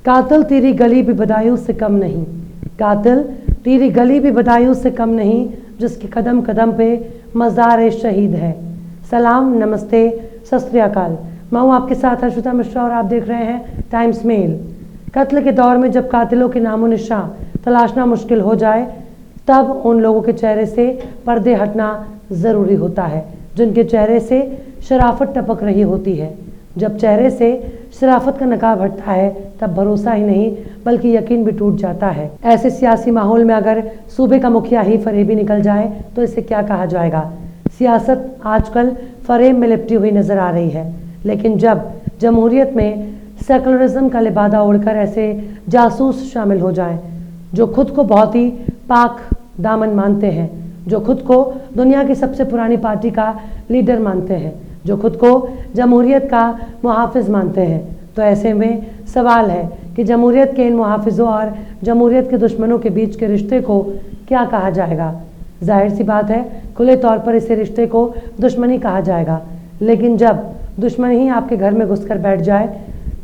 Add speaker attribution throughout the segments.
Speaker 1: कातिल तेरी गली भी बदायूं से कम नहीं, कातिल तेरी गली भी बदायूं से कम नहीं, जिसके कदम कदम पे मज़ार शहीद है। सलाम, नमस्ते, सत श्री अकाल। मैं हूँ आपके साथ हर्षिता मिश्रा और आप देख रहे हैं टाइम्स मेल। कत्ल के दौर में जब कातिलों के नामो निशान तलाशना मुश्किल हो जाए, तब उन लोगों के चेहरे से पर्दे हटना ज़रूरी होता है जिनके चेहरे से शराफत टपक रही होती है। जब चेहरे से शराफत का नकाब हटता है, तब भरोसा ही नहीं बल्कि यकीन भी टूट जाता है। ऐसे सियासी माहौल में अगर सूबे का मुखिया ही फरेबी निकल जाए तो इसे क्या कहा जाएगा। सियासत आजकल फरेब में लिपटी हुई नज़र आ रही है, लेकिन जब जमहूरियत में सेकुलरिज्म का लिबादा ओढ़कर ऐसे जासूस शामिल हो जाएं जो खुद को बहुत ही पाक दामन मानते हैं, जो खुद को दुनिया की सबसे पुरानी पार्टी का लीडर मानते हैं, जो खुद को जमहूरियत का मुहाफिज मानते हैं, तो ऐसे में सवाल है कि जमहूरियत के इन मुहाफिजों और जमहूरियत के दुश्मनों के बीच के रिश्ते को क्या कहा जाएगा। जाहिर सी बात है, खुले तौर पर इसे रिश्ते को दुश्मनी कहा जाएगा, लेकिन जब दुश्मन ही आपके घर में घुसकर बैठ जाए,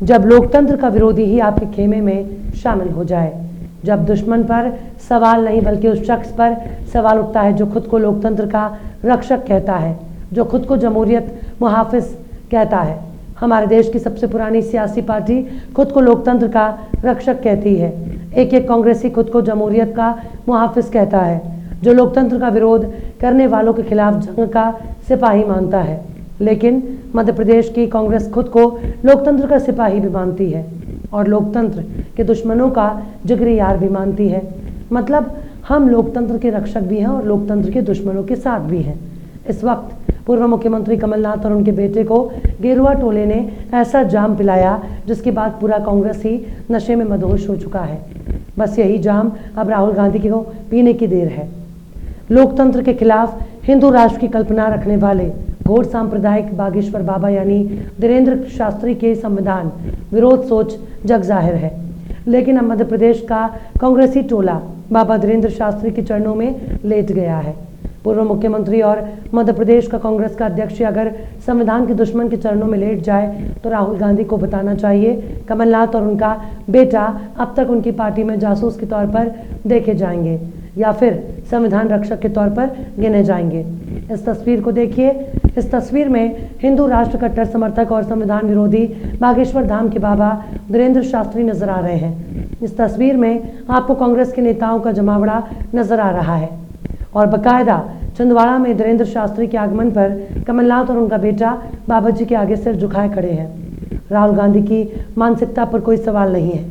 Speaker 1: जब लोकतंत्र का विरोधी ही आपके खेमे में शामिल हो जाए, जब दुश्मन पर सवाल नहीं बल्कि उस शख्स पर सवाल उठता है जो खुद को लोकतंत्र का रक्षक कहता है, जो खुद को जमहूरियत मुहाफिज कहता है। हमारे देश की सबसे पुरानी सियासी पार्टी खुद को लोकतंत्र का रक्षक कहती है। एक एक कांग्रेसी खुद को जमहूरियत का मुहाफिज कहता है, जो लोकतंत्र का विरोध करने वालों के खिलाफ जंग का सिपाही मानता है। लेकिन मध्य प्रदेश की कांग्रेस खुद को लोकतंत्र का सिपाही भी मानती है और लोकतंत्र के दुश्मनों का जिगरी यार भी मानती है। मतलब हम लोकतंत्र के रक्षक भी हैं और लोकतंत्र के दुश्मनों के साथ भी हैं। इस वक्त पूर्व मुख्यमंत्री कमलनाथ और उनके बेटे को गेरुआ टोले ने ऐसा जाम पिलाया जिसके बाद पूरा कांग्रेस ही नशे में मदहोश हो चुका है। बस यही जाम अब राहुल गांधी को पीने की देर है। लोकतंत्र के खिलाफ हिंदू राष्ट्र की कल्पना रखने वाले घोर सांप्रदायिक बागेश्वर बाबा यानी धीरेन्द्र शास्त्री के संविधान विरोध सोच जग जाहिर है, लेकिन अब मध्य प्रदेश का कांग्रेसी टोला बाबा धीरेन्द्र शास्त्री के चरणों में लेट गया है। पूर्व मुख्यमंत्री और मध्य प्रदेश का कांग्रेस का अध्यक्ष अगर संविधान के दुश्मन के चरणों में लेट जाए तो राहुल गांधी को बताना चाहिए कमलनाथ और उनका बेटा अब तक उनकी पार्टी में जासूस के तौर पर देखे जाएंगे या फिर संविधान रक्षक के तौर पर गिने जाएंगे। इस तस्वीर को देखिए। इस तस्वीर में हिंदू राष्ट्र कट्टर समर्थक और संविधान विरोधी बागेश्वर धाम के बाबा धीरेन्द्र शास्त्री नजर आ रहे हैं। इस तस्वीर में आपको कांग्रेस के नेताओं का जमावड़ा नजर आ रहा है और बाकायदा छिंदवाड़ा में धीरेन्द्र शास्त्री के आगमन पर कमलनाथ और उनका बेटा बाबा जी के आगे सिर झुकाए खड़े हैं। राहुल गांधी की मानसिकता पर कोई सवाल नहीं है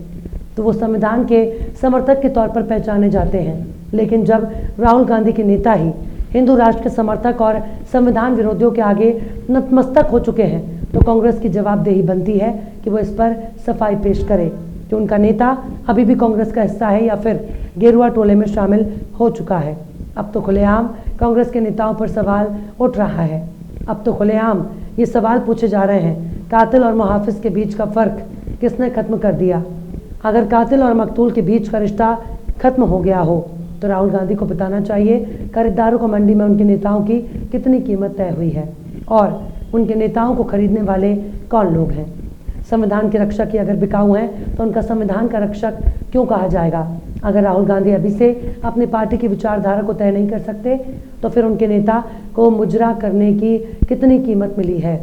Speaker 1: तो वो संविधान के समर्थक के तौर पर पहचाने जाते हैं, लेकिन जब राहुल गांधी के नेता ही हिंदू राष्ट्र के समर्थक और संविधान विरोधियों के आगे नतमस्तक हो चुके हैं तो कांग्रेस की जवाबदेही बनती है कि वो इस पर सफाई पेश करे कि उनका नेता अभी भी कांग्रेस का हिस्सा है या फिर गेरुआ टोले में शामिल हो चुका है। अब तो खुलेआम कांग्रेस के नेताओं पर सवाल उठ रहा है। अब तो खुलेआम ये सवाल पूछे जा रहे हैं, कातिल और मुहाफिज के बीच का फ़र्क किसने ख़त्म कर दिया। अगर कातिल और मकतूल के बीच का रिश्ता ख़त्म हो गया हो तो राहुल गांधी को बताना चाहिए खरीदारों को मंडी में उनके नेताओं की कितनी कीमत तय हुई है और उनके नेताओं को खरीदने वाले कौन लोग हैं। संविधान के रक्षक ही अगर बिकाऊ हैं तो उनका संविधान का रक्षक क्यों कहा जाएगा। अगर राहुल गांधी अभी से अपनी पार्टी की विचारधारा को तय नहीं कर सकते तो फिर उनके नेता को मुजरा करने की कितनी कीमत मिली है।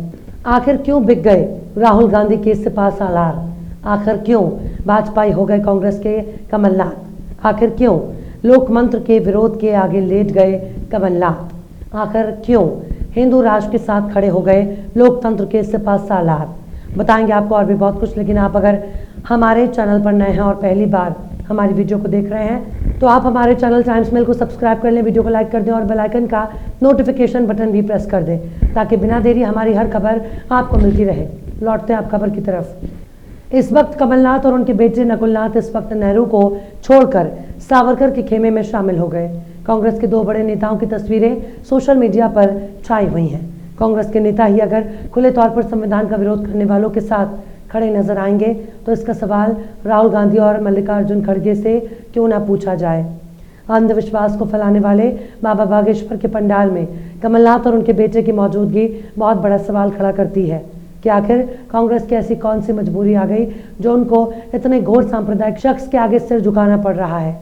Speaker 1: आखिर क्यों बिक गए राहुल गांधी के सिपा सालार। आखिर क्यों भाजपाई हो गए कांग्रेस के कमलनाथ। आखिर क्यों लोकतंत्र के विरोध के आगे लेट गए कमलनाथ। आखिर क्यों हिंदू राष्ट्र के साथ खड़े हो गए लोकतंत्र के सिपा सालार। बताएंगे आपको और भी बहुत कुछ, लेकिन आप अगर हमारे चैनल पर नए हैं और पहली बार हमारी वीडियो को देख रहे हैं तो आप हमारे चैनल टाइम्स मेल को सब्सक्राइब कर लें, वीडियो को लाइक कर दें और बेल आइकन का नोटिफिकेशन बटन भी प्रेस कर दें ताकि बिना देरी हमारी हर खबर आपको मिलती रहे। लौटते हैं आप खबर की तरफ। इस वक्त कमलनाथ और उनके बेटे नकुलनाथ इस वक्त नेहरू को छोड़कर सावरकर के खेमे में शामिल हो गए। कांग्रेस के दो बड़े नेताओं की तस्वीरें सोशल मीडिया पर छाई हुई हैं। कांग्रेस के नेता ही अगर खुले तौर पर संविधान का विरोध करने वालों के साथ खड़े नजर आएंगे तो इसका सवाल राहुल गांधी और मल्लिकार्जुन खड़गे से क्यों ना पूछा जाए। अंधविश्वास को फैलाने वाले बाबा बागेश्वर के पंडाल में कमलनाथ और उनके बेटे की मौजूदगी बहुत बड़ा सवाल खड़ा करती है। कि आखिर कांग्रेस की ऐसी कौन सी मजबूरी आ गई जो उनको इतने घोर सांप्रदायिक शख्स के आगे सिर झुकाना पड़ रहा है।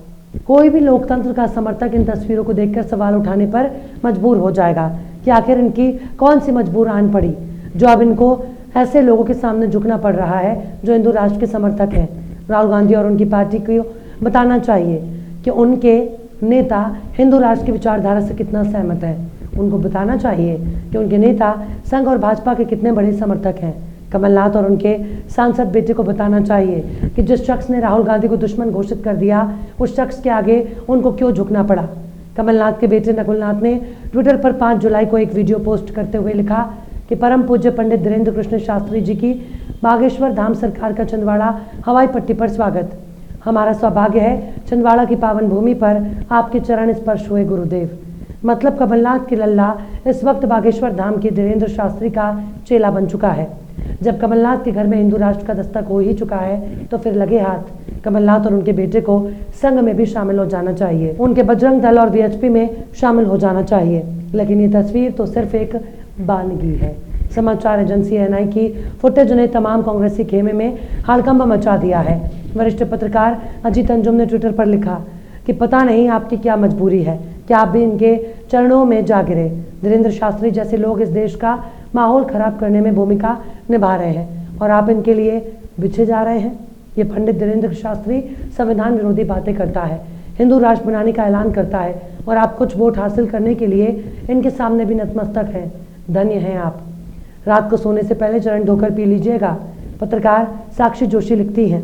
Speaker 1: कोई भी लोकतंत्र का समर्थक इन तस्वीरों को देखकर सवाल उठाने पर मजबूर हो जाएगा कि आखिर इनकी कौन सी मजबूर आन पड़ी जो अब इनको ऐसे लोगों के सामने झुकना पड़ रहा है जो हिंदू राष्ट्र के समर्थक हैं। राहुल गांधी और उनकी पार्टी को बताना चाहिए कि उनके नेता हिंदू राष्ट्र की विचारधारा से कितना सहमत है। उनको बताना चाहिए कि उनके नेता संघ और भाजपा के कितने बड़े समर्थक हैं। कमलनाथ और उनके सांसद बेटे को बताना चाहिए कि जिस शख्स ने राहुल गांधी को दुश्मन घोषित कर दिया उस शख्स के आगे उनको क्यों झुकना पड़ा। कमलनाथ के बेटे नकुलनाथ ने ट्विटर पर 5 जुलाई को एक वीडियो पोस्ट करते हुए लिखा कि परम पूज्य पंडित धीरेन्द्र कृष्ण शास्त्री जी की बागेश्वर धाम सरकार का छिंदवाड़ा हवाई पट्टी पर स्वागत। हमारा सौभाग्य है छिंदवाड़ा की पावन भूमि पर आपके चरण स्पर्श हुए गुरुदेव। मतलब कमलनाथ की लल्ला इस वक्त बागेश्वर धाम के धीरेन्द्र शास्त्री का चेला बन चुका है। जब कमलनाथ के घर में हिंदू राष्ट्र का दस्तक हो ही चुका है तो फिर लगे हाथ कमलनाथ और उनके बेटे को संघ में भी शामिल हो जाना चाहिए, उनके बजरंग दल और वीएचपी में शामिल हो जाना चाहिए। लेकिन ये तस्वीर तो सिर्फ एक बानगी है। समाचार एजेंसी एएनआई की फुटेज ने तमाम कांग्रेसी खेमे में हड़कंप मचा दिया है। वरिष्ठ पत्रकार अजीत अंजुम ने ट्विटर पर लिखा कि पता नहीं आपकी क्या मजबूरी है कि आप भी इनके चरणों में जा गिरे। धीरेन्द्र शास्त्री जैसे लोग इस देश का माहौल खराब करने में भूमिका निभा रहे हैं और आप इनके लिए बिछे जा रहे हैं। ये पंडित धीरेन्द्र शास्त्री संविधान विरोधी बातें करता है, हिंदू राष्ट्र बनाने का ऐलान करता है और आप कुछ वोट हासिल करने के लिए इनके सामने भी नतमस्तक हैं। धन्य हैं आप। रात को सोने से पहले चरण धोकर पी लीजिएगा। पत्रकार साक्षी जोशी लिखती हैं।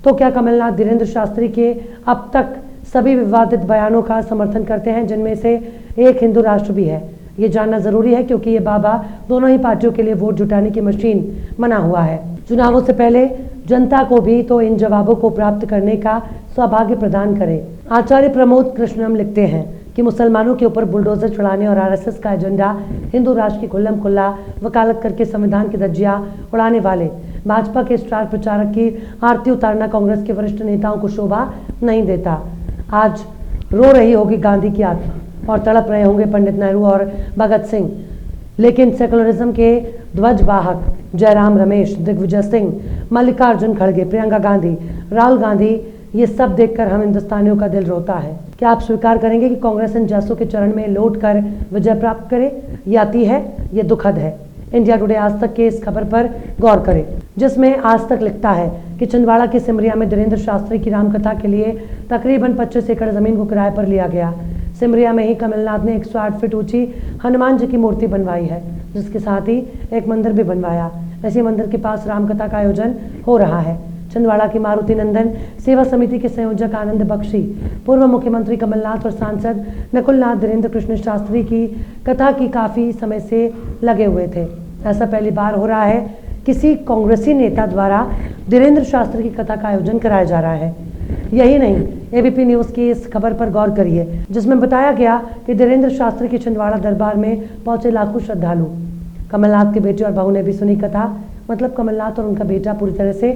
Speaker 1: तो क्या कमलनाथ धीरेन्द्र शास्त्री के अब तक सभी विवादित बयानों का समर्थन करते हैं जिनमें से एक हिंदू राष्ट्र भी है? ये जानना जरूरी है क्योंकि ये बाबा दोनों ही पार्टियों के लिए वोट जुटाने की मशीन बना हुआ है। चुनावों से पहले जनता को भी तो इन जवाबों को प्राप्त करने का सौभाग्य प्रदान करे। आचार्य प्रमोद कृष्णम लिखते हैं कि मुसलमानों के ऊपर बुलडोजर चढ़ाने और आरएसएस का एजेंडा हिंदू राष्ट्र की खुल्लम खुल्ला वकालत करके संविधान की धज्जियां उड़ाने वाले भाजपा के स्टार प्रचारक की आरती उतारना कांग्रेस के वरिष्ठ नेताओं को शोभा नहीं देता। आज रो रही होगी गांधी की आत्मा और तड़प रहे होंगे पंडित नेहरू और भगत सिंह, लेकिन सेकुलरिज्म के ध्वजवाहक जयराम रमेश, दिग्विजय सिंह, मल्लिकार्जुन खड़गे, प्रियंका गांधी, राहुल गांधी, ये सब देखकर हम हिंदुस्तानियों का दिल रोता है। क्या आप स्वीकार करेंगे कि कांग्रेस इन जैसों के चरण में लौट कर विजय प्राप्त करे? ये आती है, ये दुखद है। इंडिया टुडे आज तक के इस खबर पर गौर करें जिसमें आज तक लिखता है कि छिंदवाड़ा के सिमरिया में धीरेन्द्र शास्त्री की रामकथा के लिए तकरीबन 25 एकड़ जमीन को किराए पर लिया गया। सिमरिया में ही कमलनाथ ने 108 फीट ऊंची हनुमान जी की मूर्ति बनवाई है, जिसके साथ ही एक मंदिर भी बनवाया। इसी मंदिर के पास रामकथा का आयोजन हो रहा है। छिंदवाड़ा की मारुति नंदन सेवा समिति के संयोजक आनंद बख्शी, पूर्व मुख्यमंत्री कमलनाथ और सांसद नकुलनाथ धीरेन्द्र कृष्ण शास्त्री की कथा की काफी समय से लगे हुए थे। ऐसा पहली बार हो रहा है किसी कांग्रेसी नेता द्वारा धीरेन्द्र शास्त्री की कथा का आयोजन कराया जा रहा है। यही नहीं, एबीपी न्यूज की इस खबर पर गौर करिए जिसमें बताया गया कि धीरेन्द्र शास्त्री के छिंदवाड़ा दरबार में पहुंचे लाखों श्रद्धालु। कमलनाथ के बेटे और बहू ने भी सुनी कथा। मतलब कमलनाथ और उनका बेटा पूरी तरह से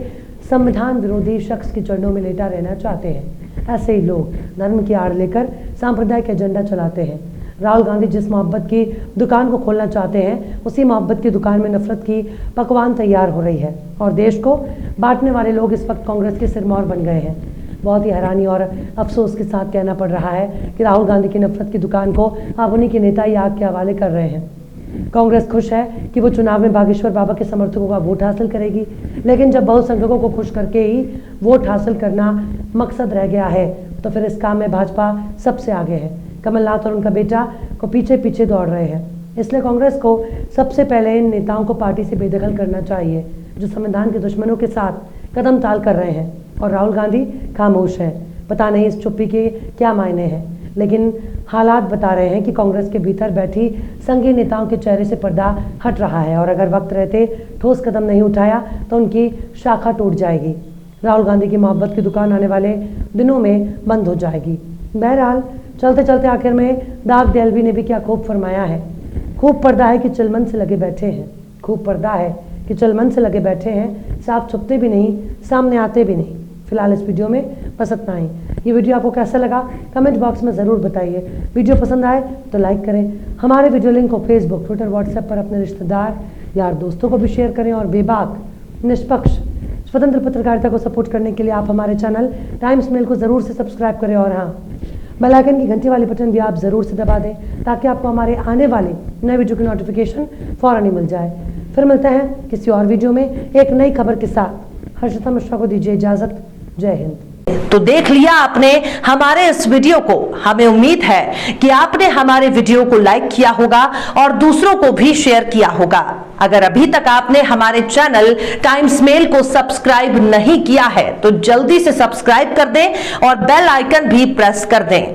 Speaker 1: संविधान विरोधी शख्स के चरणों में लेटा रहना चाहते हैं। ऐसे ही लोग धर्म की आड़ लेकर सांप्रदायिक एजेंडा चलाते हैं। राहुल गांधी जिस मोहब्बत की दुकान को खोलना चाहते हैं उसी मोहब्बत की दुकान में नफरत की पकवान तैयार हो रही है और देश को बांटने वाले लोग इस वक्त कांग्रेस के सिरमौर बन गए हैं। बहुत ही हैरानी और अफसोस के साथ कहना पड़ रहा है कि राहुल गांधी की नफरत की दुकान को अब उन्हीं के नेता ही आग के हवाले कर रहे हैं। कांग्रेस खुश है कि वो चुनाव में बागेश्वर बाबा के समर्थकों का वोट हासिल करेगी, लेकिन जब बहुसंख्यकों को खुश करके ही वोट हासिल करना मकसद रह गया है तो फिर इस काम में भाजपा सबसे आगे है। कमलनाथ और उनका बेटा को पीछे पीछे दौड़ रहे हैं। इसलिए कांग्रेस को सबसे पहले इन नेताओं को पार्टी से बेदखल करना चाहिए जो संविधान के दुश्मनों के साथ कदम ताल कर रहे हैं। और राहुल गांधी खामोश हैं। पता नहीं इस चुप्पी के क्या मायने हैं, लेकिन हालात बता रहे हैं कि कांग्रेस के भीतर बैठी संघीय नेताओं के चेहरे से पर्दा हट रहा है और अगर वक्त रहते ठोस कदम नहीं उठाया तो उनकी शाखा टूट जाएगी। राहुल गांधी की मोहब्बत की दुकान आने वाले दिनों में बंद हो जाएगी। बहरहाल चलते चलते आखिर में दाग देलवी ने भी क्या खूब फरमाया है। खूब पर्दा है कि चिलमन से लगे बैठे हैं। खूब पर्दा है कि चिलमन से लगे बैठे हैं, साफ छुपते भी नहीं, सामने आते भी नहीं। फिलहाल इस वीडियो में बस इतना ही। ये वीडियो आपको कैसा लगा कमेंट बॉक्स में ज़रूर बताइए। वीडियो पसंद आए तो लाइक करें। हमारे वीडियो लिंक को फेसबुक, ट्विटर, व्हाट्सएप पर अपने रिश्तेदार, यार दोस्तों को भी शेयर करें और बेबाक, निष्पक्ष, स्वतंत्र पत्रकारिता को सपोर्ट करने के लिए आप हमारे चैनल टाइम्स मेल को ज़रूर से सब्सक्राइब करें और हाँ, बेल आइकन की घंटी वाली बटन भी आप ज़रूर से दबा दें ताकि आपको हमारे आने वाले नए वीडियो की नोटिफिकेशन फ़ौरन ही मिल जाए। फिर मिलते हैं किसी और वीडियो में एक नई खबर के साथ। हर्षिता मिश्रा को दीजिए इजाज़त। जय हिंद।
Speaker 2: तो देख लिया आपने हमारे इस वीडियो को। हमें उम्मीद है कि आपने हमारे वीडियो को लाइक किया होगा और दूसरों को भी शेयर किया होगा। अगर अभी तक आपने हमारे चैनल टाइम्स मेल को सब्सक्राइब नहीं किया है तो जल्दी से सब्सक्राइब कर दें और बेल आइकन भी प्रेस कर दें।